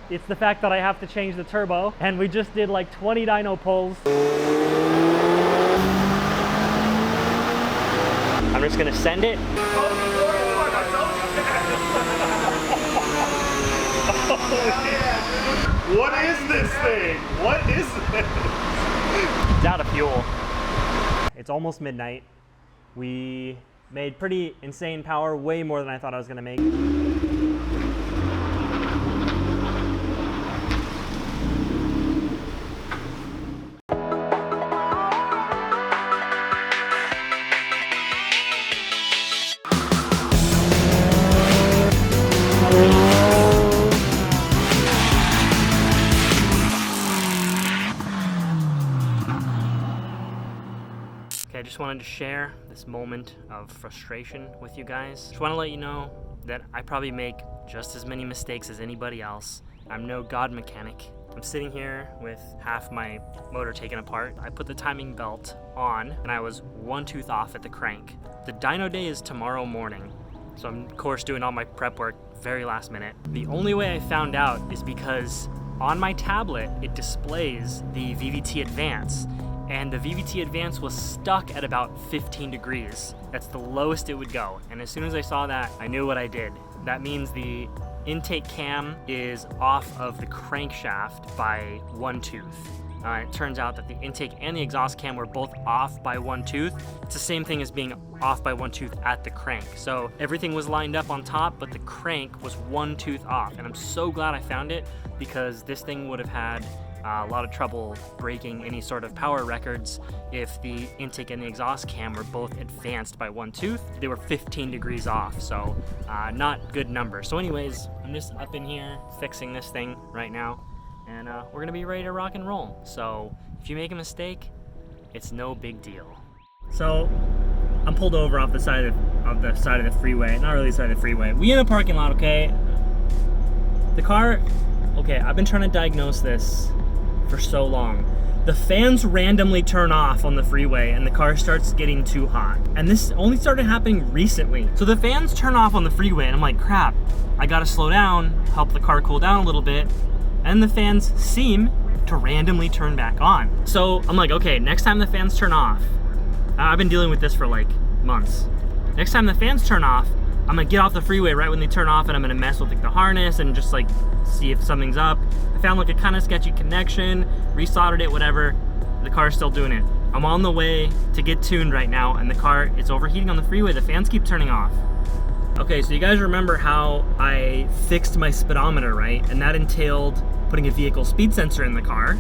It's the fact that I have to change the turbo, and we just did like 20 dyno pulls. I'm just gonna send it. What is this thing? What is this? It's out of fuel. It's almost midnight. We made pretty insane power, way more than I thought I was gonna make. I just wanted to share this moment of frustration with you guys. Just want to let you know that I probably make just as many mistakes as anybody else. I'm no god mechanic. I'm sitting here with half my motor taken apart. I put the timing belt on and I was 1 tooth off at the crank. The dyno day is tomorrow morning, so I'm of course doing all my prep work very last minute. The only way I found out is because on my tablet it displays the VVT Advance, and the VVT Advance was stuck at about 15 degrees. That's the lowest it would go. And as soon as I saw that, I knew what I did. That means the intake cam is off of the crankshaft by 1 tooth. It turns out that the intake and the exhaust cam were both off by 1 tooth. It's the same thing as being off by 1 tooth at the crank. So everything was lined up on top, but the crank was 1 tooth off. And I'm so glad I found it, because this thing would have had a lot of trouble breaking any sort of power records if the intake and the exhaust cam were both advanced by 1 tooth. They were 15 degrees off, so not good numbers. So anyways, I'm just up in here fixing this thing right now, and we're gonna be ready to rock and roll. So if you make a mistake, it's no big deal. So I'm pulled over off the side of the freeway. Not really the side of the freeway. We in a parking lot, okay? The car, okay, I've been trying to diagnose this for so long. The fans randomly turn off on the freeway and the car starts getting too hot. And this only started happening recently. So the fans turn off on the freeway and I'm like, crap, I gotta slow down, help the car cool down a little bit. And the fans seem to randomly turn back on. So I'm like, okay, next time the fans turn off, I've been dealing with this for like months. Next time the fans turn off, I'm gonna get off the freeway right when they turn off, and I'm gonna mess with like the harness and just like see if something's up. I found like a kind of sketchy connection, resoldered it, whatever. The car's still doing it. I'm on the way to get tuned right now, and the car is overheating on the freeway. The fans keep turning off. Okay, so you guys remember how I fixed my speedometer, right? And that entailed putting a vehicle speed sensor in the car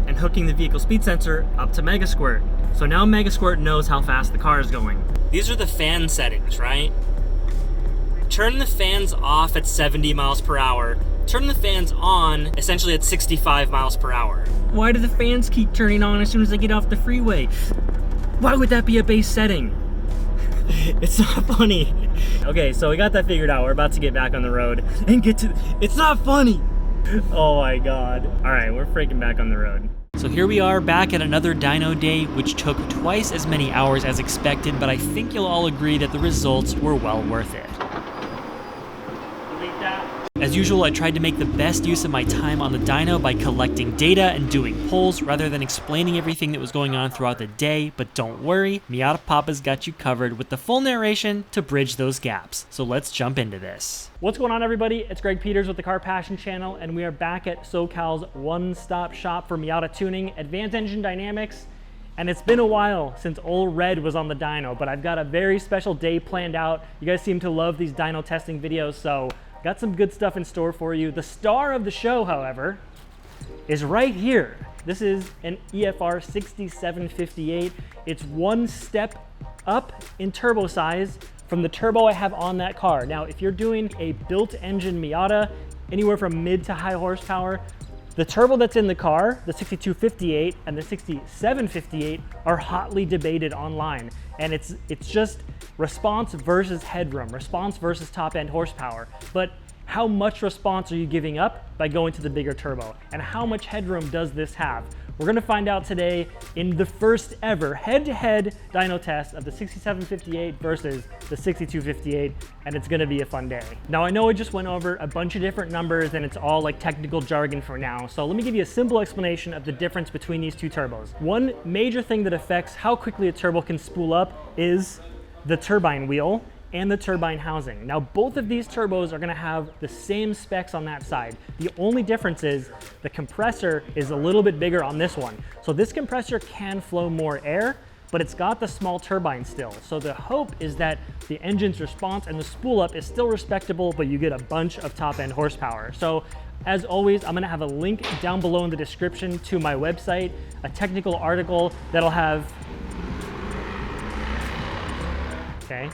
and hooking the vehicle speed sensor up to Megasquirt. So now Megasquirt knows how fast the car is going. These are the fan settings, right? Turn the fans off at 70 miles per hour. Turn the fans on essentially at 65 miles per hour. Why do the fans keep turning on as soon as I get off the freeway? Why would that be a base setting? It's not funny. Okay, so we got that figured out. We're about to get back on the road and get to, it's not funny. Oh my God. All right, we're freaking back on the road. So here we are back at another dyno day, which took twice as many hours as expected, but I think you'll all agree that the results were well worth it. As usual, I tried to make the best use of my time on the dyno by collecting data and doing polls rather than explaining everything that was going on throughout the day, but don't worry, Miata Papa's got you covered with the full narration to bridge those gaps. So let's jump into this. What's going on, everybody? It's Greg Peters with the Car Passion channel, and we are back at SoCal's one-stop shop for Miata tuning, advanced engine dynamics, and it's been a while since old Red was on the dyno, but I've got a very special day planned out. You guys seem to love these dyno testing videos, so got some good stuff in store for you. The star of the show, however, is right here. This is an EFR 6758. It's one step up in turbo size from the turbo I have on that car. Now, if you're doing a built engine Miata, anywhere from mid to high horsepower, the turbo that's in the car, the 6258 and the 6758, are hotly debated online. And it's just response versus headroom, response versus top end horsepower. But how much response are you giving up by going to the bigger turbo? And how much headroom does this have? We're gonna find out today in the first ever head-to-head dyno test of the 6758 versus the 6258, and it's gonna be a fun day. Now I know I just went over a bunch of different numbers and it's all like technical jargon for now, so let me give you a simple explanation of the difference between these two turbos. One major thing that affects how quickly a turbo can spool up is the turbine wheel and the turbine housing. Now both of these turbos are gonna have the same specs on that side. The only difference is the compressor is a little bit bigger on this one. So this compressor can flow more air, but it's got the small turbine still. So the hope is that the engine's response and the spool up is still respectable, but you get a bunch of top end horsepower. So as always, I'm gonna have a link down below in the description to my website, a technical article that'll have, okay.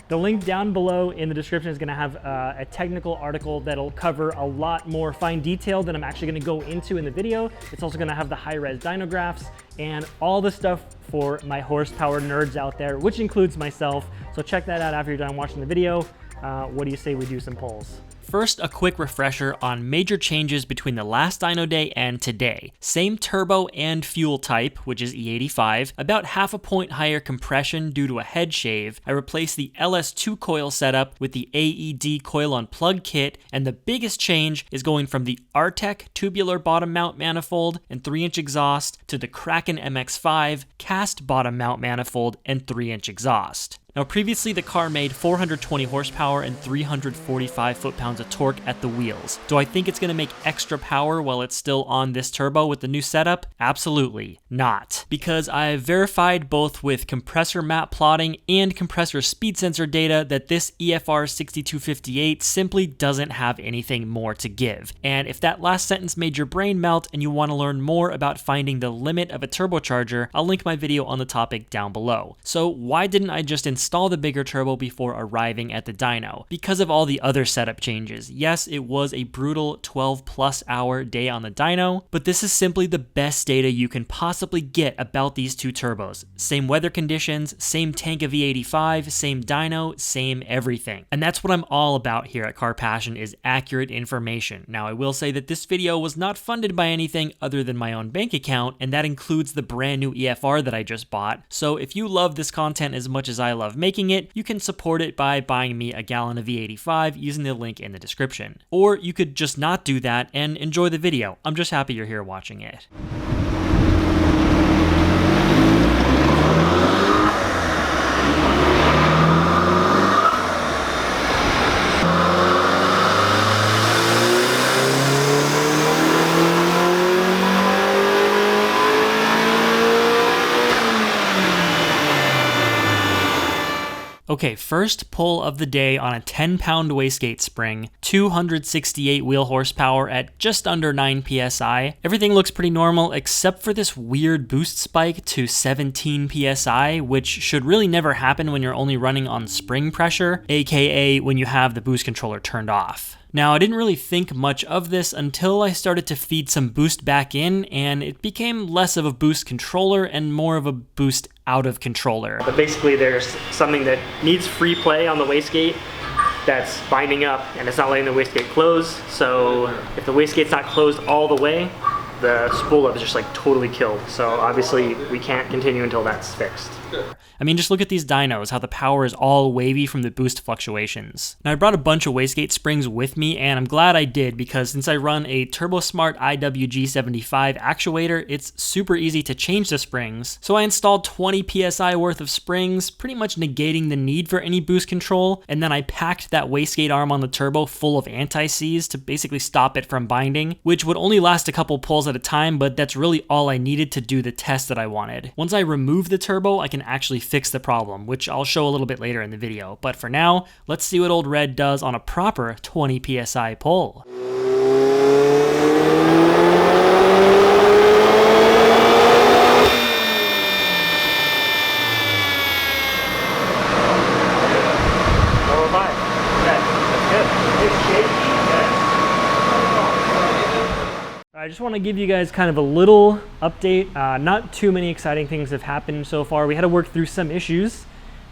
The link down below in the description is gonna have a technical article that'll cover a lot more fine detail than I'm actually gonna go into in the video. It's also gonna have the high-res dyno graphs and all the stuff for my horsepower nerds out there, which includes myself. So check that out after you're done watching the video. What do you say we do some polls? First, a quick refresher on major changes between the last dyno day and today. Same turbo and fuel type, which is E85, about half a point higher compression due to a head shave. I replaced the LS2 coil setup with the AED coil on plug kit, and the biggest change is going from the Artec tubular bottom mount manifold and 3-inch exhaust to the Kraken MX5 cast bottom mount manifold and 3-inch exhaust. Now previously the car made 420 horsepower and 345 foot-pounds of torque at the wheels. Do I think it's going to make extra power while it's still on this turbo with the new setup? Absolutely not. Because I've verified both with compressor map plotting and compressor speed sensor data that this EFR 6258 simply doesn't have anything more to give. And if that last sentence made your brain melt and you want to learn more about finding the limit of a turbocharger, I'll link my video on the topic down below. So why didn't I just install the bigger turbo before arriving at the dyno? Because of all the other setup changes. Yes, it was a brutal 12+ hour day on the dyno, but this is simply the best data you can possibly get about these two turbos. Same weather conditions, same tank of E85, same dyno, same everything. And that's what I'm all about here at Car Passion, is accurate information. Now I will say that this video was not funded by anything other than my own bank account, and that includes the brand new EFR that I just bought. So if you love this content as much as I love making it, you can support it by buying me a gallon of E85 using the link in the description. Or you could just not do that and enjoy the video. I'm just happy you're here watching it. Okay, first pull of the day on a 10-pound wastegate spring, 268 wheel horsepower at just under 9 psi. Everything looks pretty normal except for this weird boost spike to 17 psi, which should really never happen when you're only running on spring pressure, aka when you have the boost controller turned off. Now, I didn't really think much of this until I started to feed some boost back in, and it became less of a boost controller and more of a boost out of controller. But basically there's something that needs free play on the wastegate that's binding up, and it's not letting the wastegate close. So if the wastegate's not closed all the way, the spool up is just like totally killed. So obviously we can't continue until that's fixed. I mean, just look at these dynos, how the power is all wavy from the boost fluctuations. Now I brought a bunch of wastegate springs with me, and I'm glad I did, because since I run a TurboSmart IWG75 actuator, it's super easy to change the springs. So I installed 20 psi worth of springs, pretty much negating the need for any boost control, and then I packed that wastegate arm on the turbo full of anti-seize to basically stop it from binding, which would only last a couple pulls at a time, but that's really all I needed to do the test that I wanted. Once I remove the turbo, I can actually fix the problem, which I'll show a little bit later in the video. But for now, let's see what old Red does on a proper 20 psi pull. I just want to give you guys kind of a little update. Not too many exciting things have happened so far. We had to work through some issues,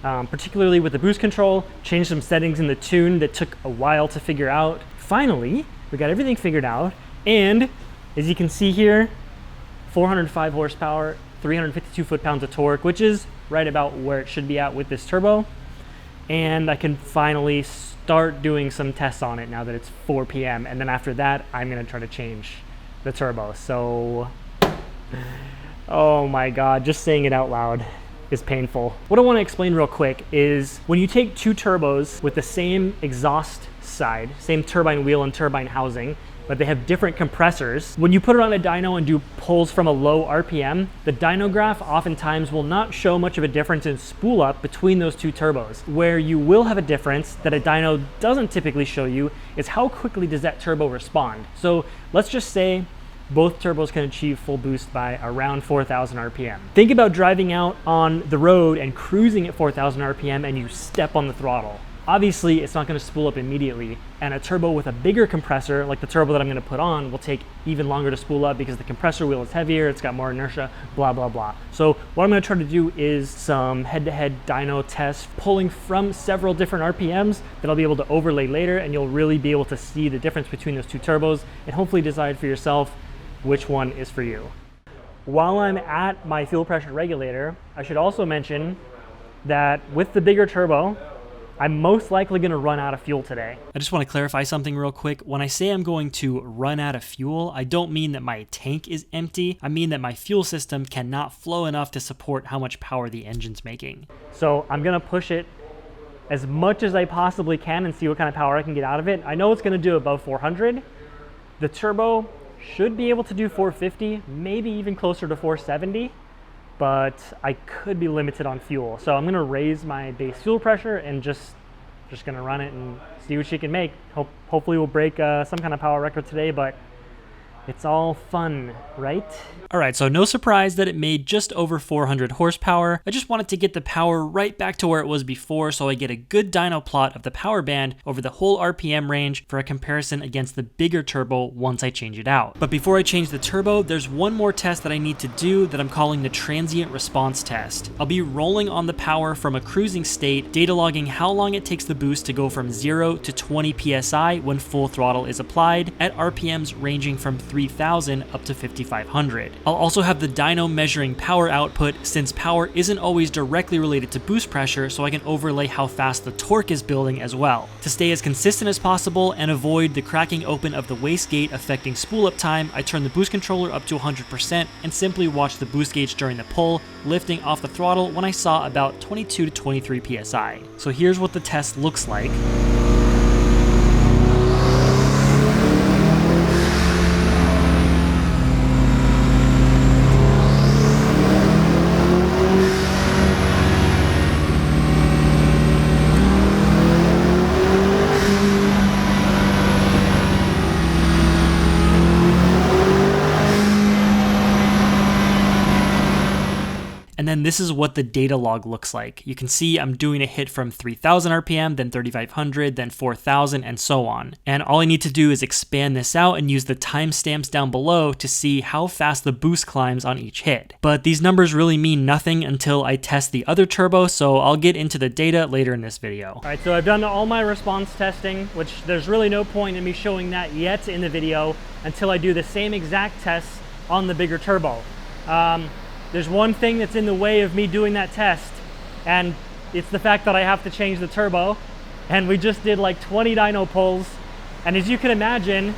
particularly with the boost control, changed some settings in the tune that took a while to figure out. Finally, we got everything figured out, and as you can see here, 405 horsepower, 352 foot-pounds of torque, which is right about where it should be at with this turbo. And I can finally start doing some tests on it now that it's 4 p.m. And then after that, I'm gonna try to change the turbo. So, oh my God, just saying it out loud is painful. What I wanna explain real quick is when you take two turbos with the same exhaust side, same turbine wheel and turbine housing, but they have different compressors. When you put it on a dyno and do pulls from a low RPM, the dyno graph oftentimes will not show much of a difference in spool up between those two turbos. Where you will have a difference that a dyno doesn't typically show you is how quickly does that turbo respond. So let's just say both turbos can achieve full boost by around 4,000 RPM. Think about driving out on the road and cruising at 4,000 RPM and you step on the throttle. Obviously, it's not going to spool up immediately, and a turbo with a bigger compressor, like the turbo that I'm going to put on, will take even longer to spool up because the compressor wheel is heavier, it's got more inertia, blah, blah, blah. So what I'm going to try to do is some head-to-head dyno tests, pulling from several different RPMs that I'll be able to overlay later, and you'll really be able to see the difference between those two turbos and hopefully decide for yourself which one is for you. While I'm at my fuel pressure regulator, I should also mention that with the bigger turbo, I'm most likely going to run out of fuel today. I just want to clarify something real quick. When I say I'm going to run out of fuel, I don't mean that my tank is empty. I mean that my fuel system cannot flow enough to support how much power the engine's making. So I'm going to push it as much as I possibly can and see what kind of power I can get out of it. I know it's going to do above 400. The turbo should be able to do 450, maybe even closer to 470. But I could be limited on fuel. So I'm gonna raise my base fuel pressure and just gonna run it and see what she can make. Hopefully we'll break some kind of power record today, but it's all fun, right? All right, so no surprise that it made just over 400 horsepower. I just wanted to get the power right back to where it was before so I get a good dyno plot of the power band over the whole RPM range for a comparison against the bigger turbo once I change it out. But before I change the turbo, there's one more test that I need to do that I'm calling the transient response test. I'll be rolling on the power from a cruising state, data logging how long it takes the boost to go from 0 to 20 PSI when full throttle is applied at RPMs ranging from 3,000 up to 5,500. I'll also have the dyno measuring power output since power isn't always directly related to boost pressure, so I can overlay how fast the torque is building as well. To stay as consistent as possible and avoid the cracking open of the wastegate affecting spool up time, I turn the boost controller up to 100% and simply watch the boost gauge during the pull, lifting off the throttle when I saw about 22 to 23 PSI. So here's what the test looks like. And then this is what the data log looks like. You can see I'm doing a hit from 3,000 RPM, then 3,500, then 4,000, and so on. And all I need to do is expand this out and use the timestamps down below to see how fast the boost climbs on each hit. But these numbers really mean nothing until I test the other turbo, so I'll get into the data later in this video. All right, so I've done all my response testing, which there's really no point in me showing that yet in the video until I do the same exact tests on the bigger turbo. There's one thing that's in the way of me doing that test, and it's the fact that I have to change the turbo. And we just did like 20 dyno pulls, and as you can imagine,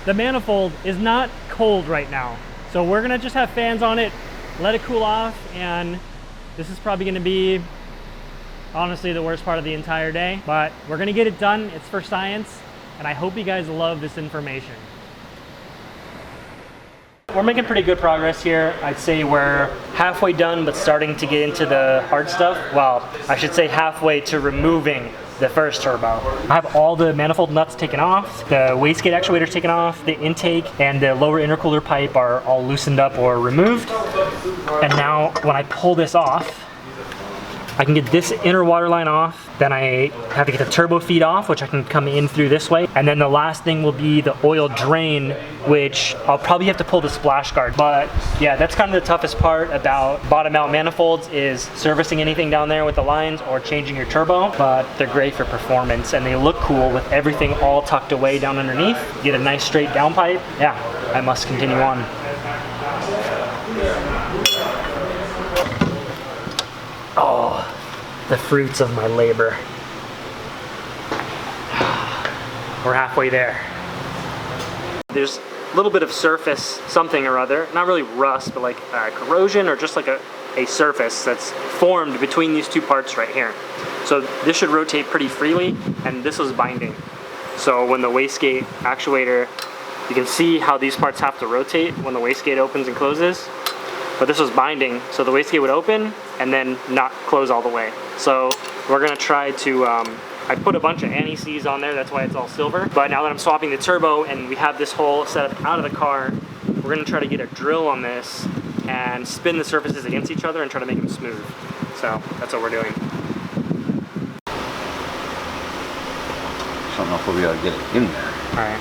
the manifold is not cold right now. So we're gonna just have fans on it, let it cool off, and this is probably gonna be honestly the worst part of the entire day, but we're gonna get it done. It's for science, and I hope you guys love this information. We're making pretty good progress here. I'd say we're halfway done, but starting to get into the hard stuff. Well, I should say halfway to removing the first turbo. I have all the manifold nuts taken off, the wastegate actuator's taken off, the intake and the lower intercooler pipe are all loosened up or removed. And now when I pull this off, I can get this inner water line off, then I have to get the turbo feed off, which I can come in through this way, and then the last thing will be the oil drain, which I'll probably have to pull the splash guard. But yeah, that's kind of the toughest part about bottom mount manifolds is servicing anything down there with the lines or changing your turbo, but they're great for performance and they look cool with everything all tucked away down underneath. Get a nice straight downpipe. Yeah, I must continue on. Oh, the fruits of my labor. We're halfway there. There's a little bit of surface something or other, not really rust, but like corrosion or just like a surface that's formed between these two parts right here. So this should rotate pretty freely, and this was binding. So when the wastegate actuator, you can see how these parts have to rotate when the wastegate opens and closes. But this was binding, so the wastegate would open and then not close all the way. So we're gonna try to, I put a bunch of anti-seize on there, that's why it's all silver. But now that I'm swapping the turbo and we have this hole set up out of the car, we're gonna try to get a drill on this and spin the surfaces against each other and try to make them smooth. So that's what we're doing. I don't know if we'll be able to get it in there. All right.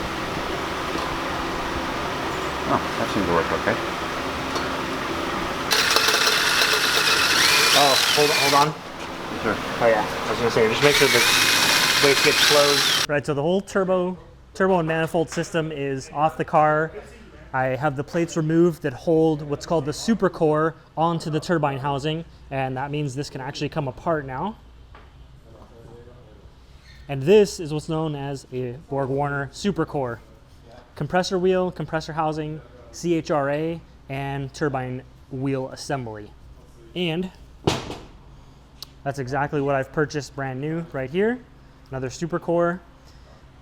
Oh, that seems to work okay. Oh, hold on. Sure. Oh yeah, I was gonna say, just make sure the wastegate closed. Right, so the whole turbo and manifold system is off the car. I have the plates removed that hold what's called the super core onto the turbine housing, and that means this can actually come apart now. And this is what's known as a Borg-Warner super core. Compressor wheel, compressor housing, CHRA, and turbine wheel assembly. And that's exactly what I've purchased brand new right here. Another super core.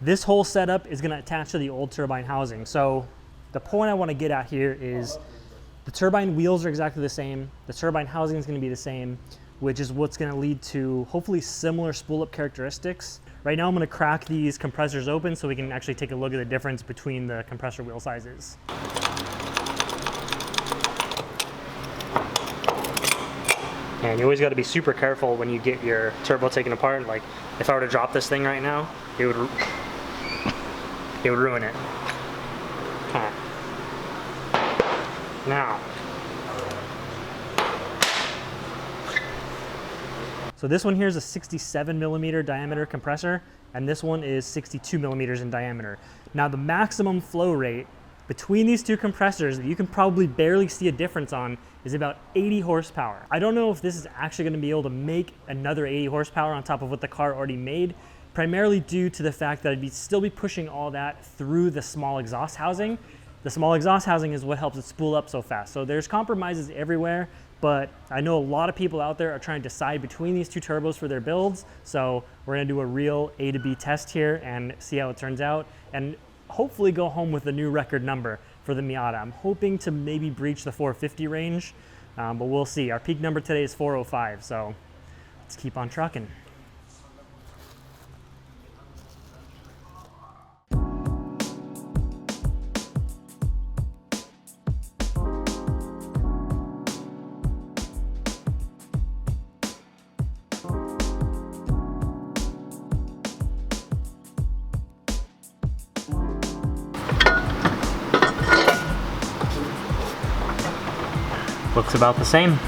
This whole setup is gonna attach to the old turbine housing. So the point I wanna get at here is the turbine wheels are exactly the same. The turbine housing is gonna be the same, which is what's gonna lead to hopefully similar spool up characteristics. Right now I'm gonna crack these compressors open so we can actually take a look at the difference between the compressor wheel sizes. And you always got to be super careful when you get your turbo taken apart. Like, if I were to drop this thing right now, it would ruin it. Okay. Now. So this one here is a 67 millimeter diameter compressor, and this one is 62 millimeters in diameter. Now the maximum flow rate between these two compressors that you can probably barely see a difference on is about 80 horsepower. I don't know if this is actually gonna be able to make another 80 horsepower on top of what the car already made, primarily due to the fact that I'd still be pushing all that through the small exhaust housing. The small exhaust housing is what helps it spool up so fast. So there's compromises everywhere, but I know a lot of people out there are trying to decide between these two turbos for their builds. So we're gonna do a real A to B test here and see how it turns out, and hopefully go home with a new record number for the Miata. I'm hoping to maybe breach the 450 range, but we'll see. Our peak number today is 405, so let's keep on trucking. Looks about the same.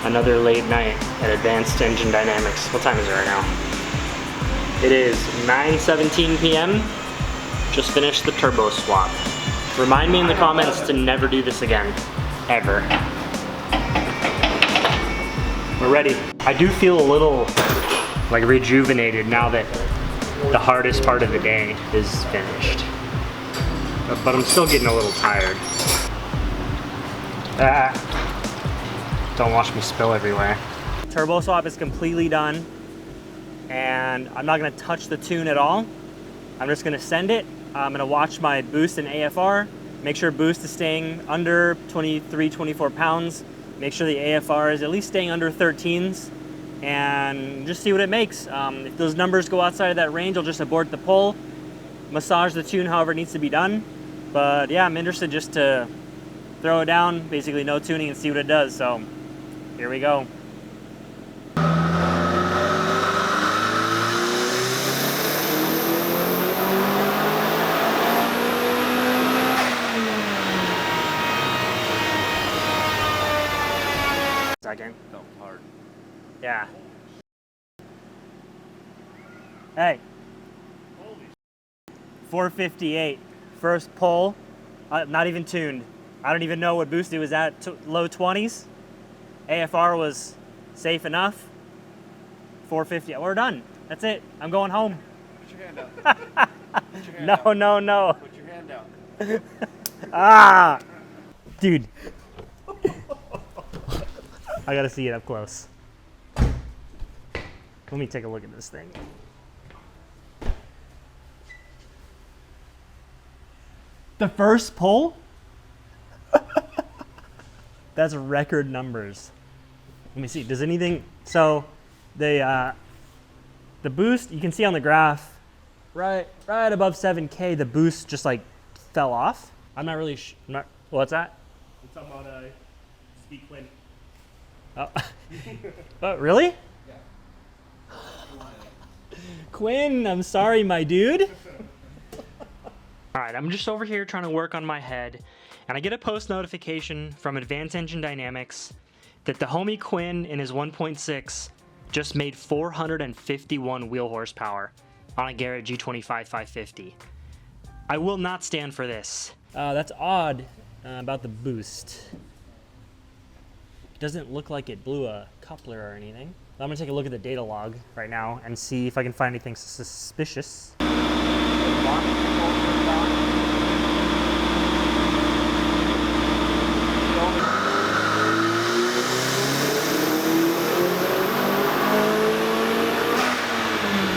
Another late night at Advanced Engine Dynamics. What time is it right now? It is 9:17 p.m. Just finished the turbo swap. Remind me in the comments to never do this again, ever. We're ready. I do feel a little like rejuvenated now that the hardest part of the day is finished. But I'm still getting a little tired. Don't watch me spill everywhere. Turbo swap is completely done, and I'm not gonna touch the tune at all. I'm just gonna send it. I'm gonna watch my boost and AFR, make sure boost is staying under 23, 24 pounds, make sure the AFR is at least staying under 13s, and just see what it makes. If those numbers go outside of that range, I'll just abort the pull, massage the tune however it needs to be done. But yeah, I'm interested just to throw it down, basically no tuning, and see what it does. So here we go. Second. Felt hard. Yeah. Hey. 458. First pull. Not even tuned. I don't even know what boost it was at. Low 20s. AFR was safe enough. 450. We're done. That's it. I'm going home. Put your hand out. Put your hand No, no, no. Put your hand out. Ah! Dude. I gotta see it up close. Let me take a look at this thing. The first pull? That's record numbers. Let me see. Does anything... So, the boost, you can see on the graph, right above 7K, the boost just like fell off. I'm not really what's that? I'm talking about Speed Quinn. Oh. Oh, really? Yeah. Quinn, I'm sorry, my dude. All right, I'm just over here trying to work on my head, and I get a post notification from Advanced Engine Dynamics that the homie Quinn in his 1.6 just made 451 wheel horsepower on a Garrett G25 550. I will not stand for this. That's odd about the boost. It doesn't look like it blew a coupler or anything. I'm gonna take a look at the data log right now and see if I can find anything suspicious.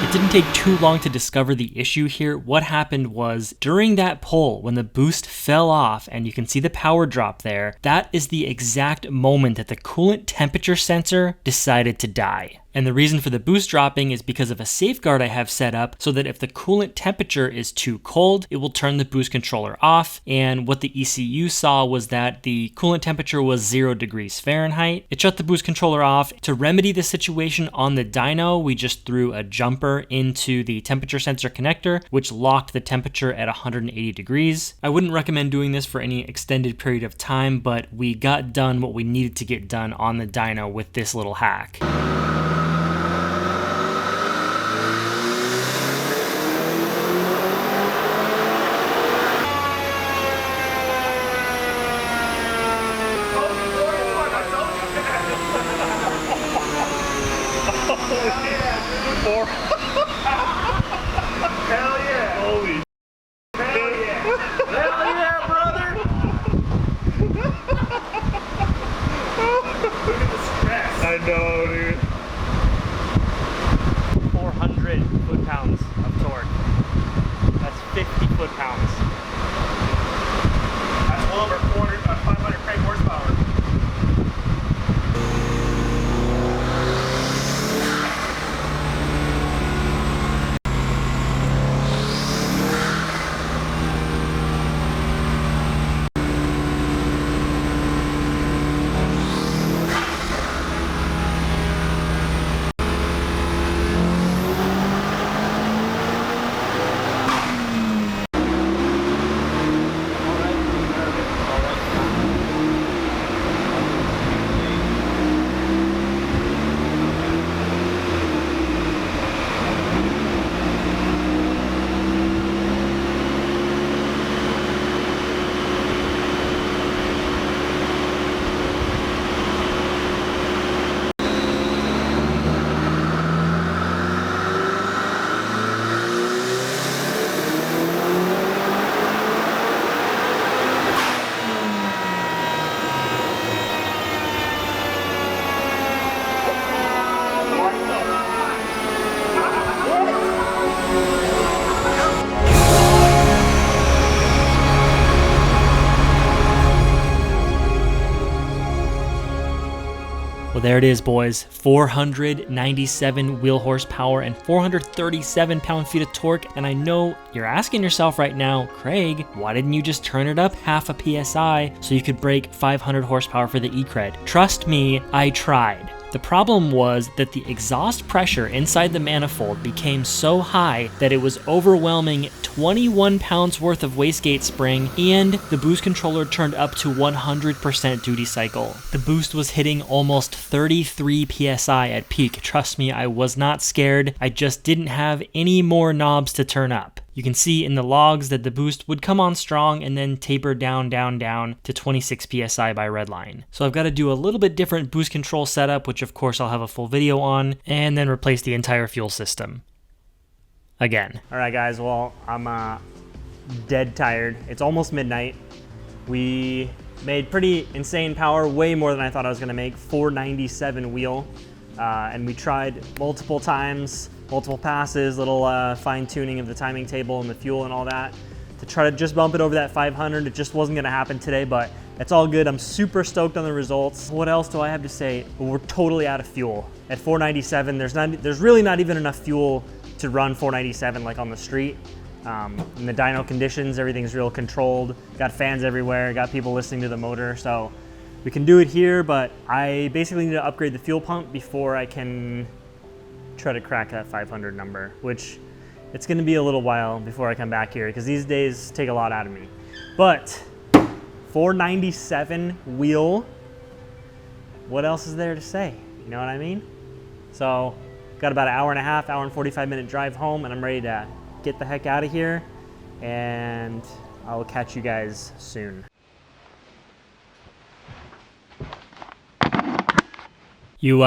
It didn't take too long to discover the issue here. What happened was during that pull, when the boost fell off and you can see the power drop there, that is the exact moment that the coolant temperature sensor decided to die. And the reason for the boost dropping is because of a safeguard I have set up so that if the coolant temperature is too cold, it will turn the boost controller off. And what the ECU saw was that the coolant temperature was 0 degrees Fahrenheit. It shut the boost controller off. To remedy the situation on the dyno, we just threw a jumper into the temperature sensor connector, which locked the temperature at 180 degrees. I wouldn't recommend doing this for any extended period of time, but we got done what we needed to get done on the dyno with this little hack. Hell yeah! Holy hell yeah! Hell yeah, brother! Look at the stress. I know, dude. 400 foot-pounds of torque. That's 50 foot-pounds. That's well over 500 crank horsepower. Well, there it is, boys. 497 wheel horsepower and 437 pound-feet of torque. And I know you're asking yourself right now, Craig, why didn't you just turn it up half a PSI so you could break 500 horsepower for the E-Cred? Trust me, I tried. The problem was that the exhaust pressure inside the manifold became so high that it was overwhelming 21 pounds worth of wastegate spring, and the boost controller turned up to 100% duty cycle. The boost was hitting almost 33 PSI at peak. Trust me, I was not scared. I just didn't have any more knobs to turn up. You can see in the logs that the boost would come on strong and then taper down to 26 PSI by redline. So I've got to do a little bit different boost control setup, which of course I'll have a full video on, and then replace the entire fuel system again. All right, guys, well, I'm dead tired. It's almost midnight. We made pretty insane power, way more than I thought I was gonna make, 497 wheel. And we tried multiple times, multiple passes, little fine tuning of the timing table and the fuel and all that to try to just bump it over that 500. It just wasn't gonna happen today, but it's all good. I'm super stoked on the results. What else do I have to say? We're totally out of fuel. At 497, there's really not even enough fuel to run 497 like on the street. In the dyno conditions, everything's real controlled. Got fans everywhere, got people listening to the motor, so we can do it here, but I basically need to upgrade the fuel pump before I can try to crack that 500 number, which it's gonna be a little while before I come back here because these days take a lot out of me. But 497 wheel, what else is there to say? You know what I mean? So, got about an hour and a half, hour and 45-minute drive home, and I'm ready to get the heck out of here, and I will catch you guys soon. You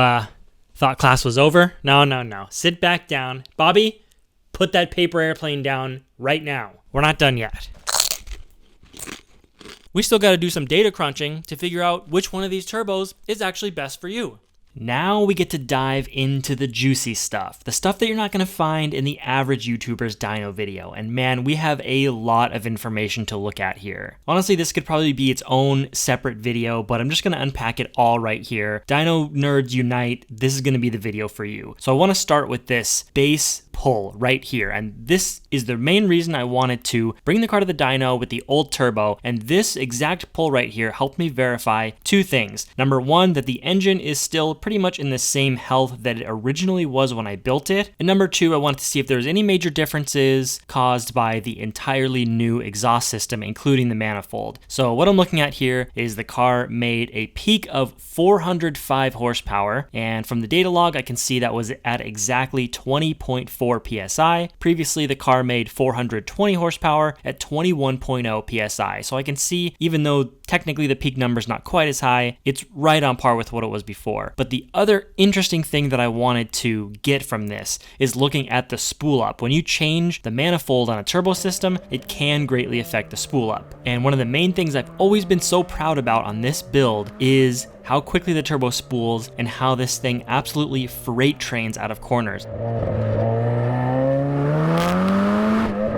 thought class was over? No. Sit back down. Bobby, put that paper airplane down right now. We're not done yet. We still got to do some data crunching to figure out which one of these turbos is actually best for you. Now we get to dive into the juicy stuff, the stuff that you're not going to find in the average YouTuber's dyno video. And man, we have a lot of information to look at here. Honestly, this could probably be its own separate video, but I'm just going to unpack it all right here. Dyno nerds unite, this is going to be the video for you. So I want to start with this base pull right here, and this is the main reason I wanted to bring the car to the dyno with the old turbo, and this exact pull right here helped me verify two things. Number one, that the engine is still pretty much in the same health that it originally was when I built it, and number two, I wanted to see if there was any major differences caused by the entirely new exhaust system, including the manifold. So what I'm looking at here is the car made a peak of 405 horsepower, and from the data log I can see that was at exactly 20.4 PSI. Previously, the car made 420 horsepower at 21.0 PSI. So I can see, even though technically the peak number is not quite as high, it's right on par with what it was before. But the other interesting thing that I wanted to get from this is looking at the spool up. When you change the manifold on a turbo system, it can greatly affect the spool up. And one of the main things I've always been so proud about on this build is how quickly the turbo spools and how this thing absolutely freight trains out of corners.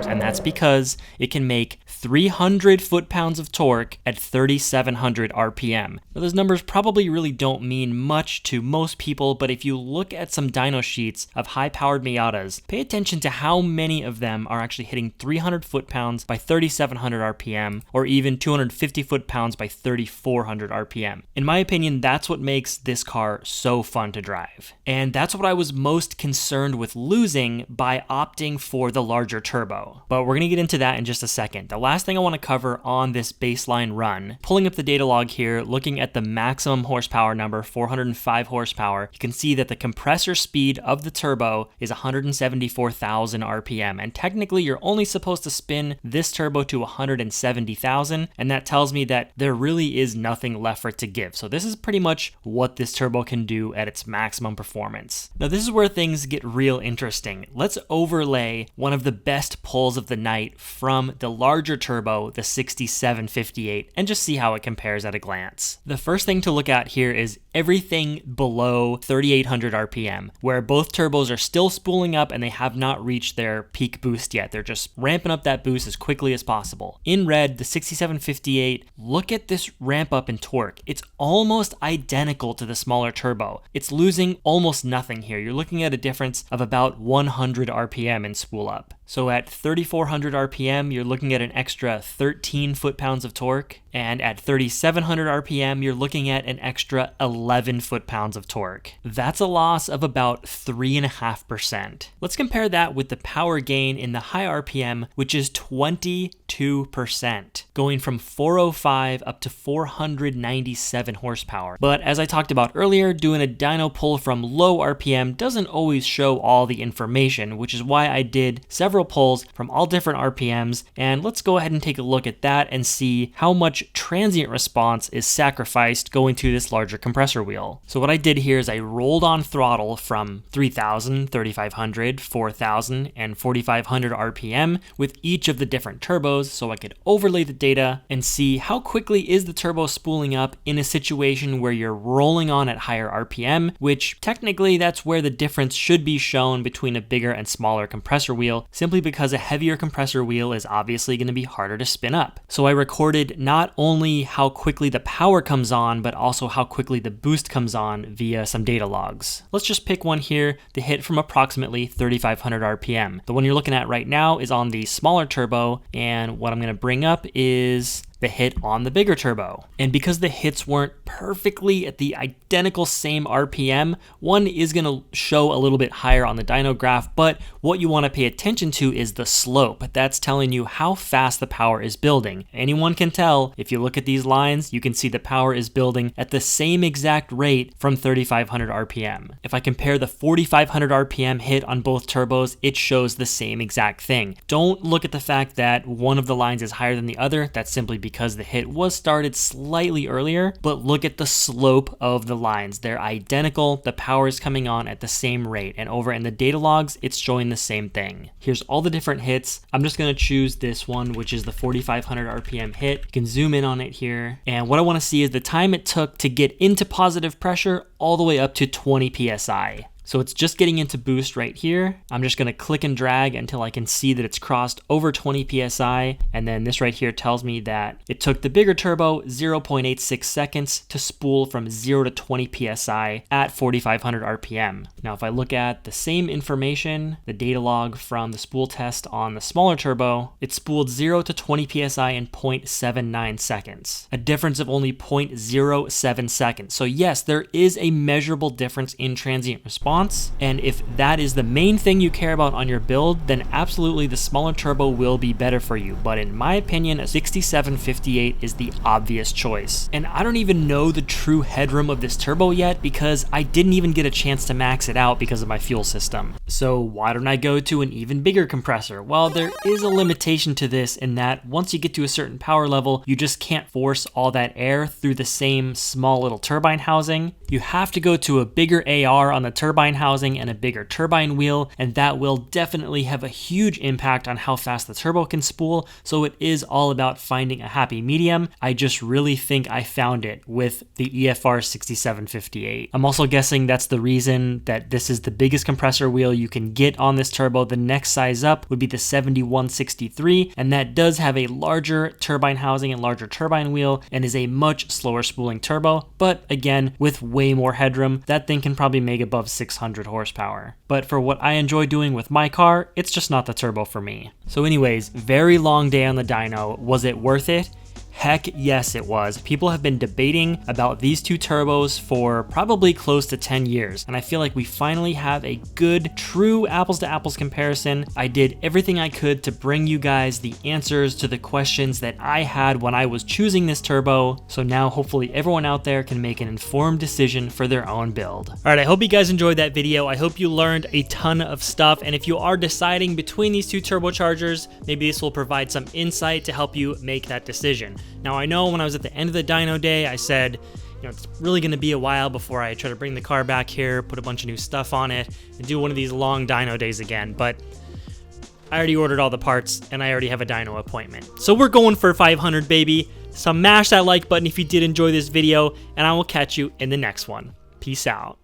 And that's because it can make 300 foot-pounds of torque at 3,700 RPM. Now, those numbers probably really don't mean much to most people, but if you look at some dyno sheets of high-powered Miatas, pay attention to how many of them are actually hitting 300 foot-pounds by 3,700 RPM, or even 250 foot-pounds by 3,400 RPM. In my opinion, that's what makes this car so fun to drive. And that's what I was most concerned with losing by opting for the larger turbo. But we're gonna get into that in just a second. The last thing I wanna cover on this baseline run, pulling up the data log here, looking at the maximum horsepower number, 405 horsepower, you can see that the compressor speed of the turbo is 174,000 RPM. And technically you're only supposed to spin this turbo to 170,000. And that tells me that there really is nothing left for it to give. So this is pretty much what this turbo can do at its maximum performance. Now this is where things get real interesting. Let's overlay one of the best pulls of the night from the larger turbo, the 6758, and just see how it compares at a glance. The first thing to look at here is everything below 3,800 RPM, where both turbos are still spooling up and they have not reached their peak boost yet. They're just ramping up that boost as quickly as possible. In red, the 6758, look at this ramp up in torque. It's almost identical to the smaller turbo. It's losing almost nothing here. You're looking at a difference of about 100 RPM in spool up. So at 3,400 RPM, you're looking at an extra 13 foot-pounds of torque. and at 3,700 RPM, you're looking at an extra 11 foot-pounds of torque. That's a loss of about 3.5%. Let's compare that with the power gain in the high RPM, which is 22%, going from 405 up to 497 horsepower. But as I talked about earlier, doing a dyno pull from low RPM doesn't always show all the information, which is why I did several pulls from all different RPMs, and let's go ahead and take a look at that and see how much transient response is sacrificed going to this larger compressor wheel. So what I did here is I rolled on throttle from 3,000, 3,500, 4,000, and 4,500 RPM with each of the different turbos so I could overlay the data and see how quickly is the turbo spooling up in a situation where you're rolling on at higher RPM, which technically that's where the difference should be shown between a bigger and smaller compressor wheel, simply because a heavier compressor wheel is obviously going to be harder to spin up. So I recorded not only how quickly the power comes on, but also how quickly the boost comes on via some data logs. Let's just pick one here, the hit from approximately 3,500 RPM. The one you're looking at right now is on the smaller turbo, and what I'm going to bring up is the hit on the bigger turbo. And because the hits weren't perfectly at the identical same RPM, one is going to show a little bit higher on the dyno graph, but what you want to pay attention to is the slope. That's telling you how fast the power is building. Anyone can tell, if you look at these lines, you can see the power is building at the same exact rate from 3,500 RPM. If I compare the 4,500 RPM hit on both turbos, it shows the same exact thing. Don't look at the fact that one of the lines is higher than the other. That's simply because the hit was started slightly earlier, but look at the slope of the lines. They're identical. The power is coming on at the same rate, and over in the data logs, it's showing the same thing. Here's all the different hits. I'm just going to choose this one, which is the 4,500 RPM hit. You can zoom in on it here, and what I want to see is the time it took to get into positive pressure all the way up to 20 PSI. So it's just getting into boost right here. I'm just gonna click and drag until I can see that it's crossed over 20 PSI. And then this right here tells me that it took the bigger turbo 0.86 seconds to spool from 0 to 20 PSI at 4,500 RPM. Now, if I look at the same information, the data log from the spool test on the smaller turbo, it spooled 0 to 20 PSI in 0.79 seconds, a difference of only 0.07 seconds. So yes, there is a measurable difference in transient response. And if that is the main thing you care about on your build, then absolutely the smaller turbo will be better for you. But in my opinion, a 6758 is the obvious choice. And I don't even know the true headroom of this turbo yet because I didn't even get a chance to max it out because of my fuel system. So why don't I go to an even bigger compressor? Well, there is a limitation to this in that once you get to a certain power level, you just can't force all that air through the same small little turbine housing. You have to go to a bigger AR on the turbine housing and a bigger turbine wheel, and that will definitely have a huge impact on how fast the turbo can spool. So it is all about finding a happy medium. I just really think I found it with the EFR 6758. I'm also guessing that's the reason that this is the biggest compressor wheel you can get on this turbo. The next size up would be the 7163, and that does have a larger turbine housing and larger turbine wheel and is a much slower spooling turbo, but again, with way more headroom, that thing can probably make above 600 horsepower. But for what I enjoy doing with my car, it's just not the turbo for me. So anyways, very long day on the dyno. Was it worth it? Heck yes, it was. People have been debating about these two turbos for probably close to 10 years, and I feel like we finally have a good, true apples to apples comparison. I did everything I could to bring you guys the answers to the questions that I had when I was choosing this turbo, so now hopefully everyone out there can make an informed decision for their own build. All right, I hope you guys enjoyed that video. I hope you learned a ton of stuff, and if you are deciding between these two turbochargers, maybe this will provide some insight to help you make that decision. Now, I know when I was at the end of the dyno day, I said, it's really going to be a while before I try to bring the car back here, put a bunch of new stuff on it, and do one of these long dyno days again. But I already ordered all the parts, and I already have a dyno appointment. So we're going for 500, baby. So mash that like button if you did enjoy this video, and I will catch you in the next one. Peace out.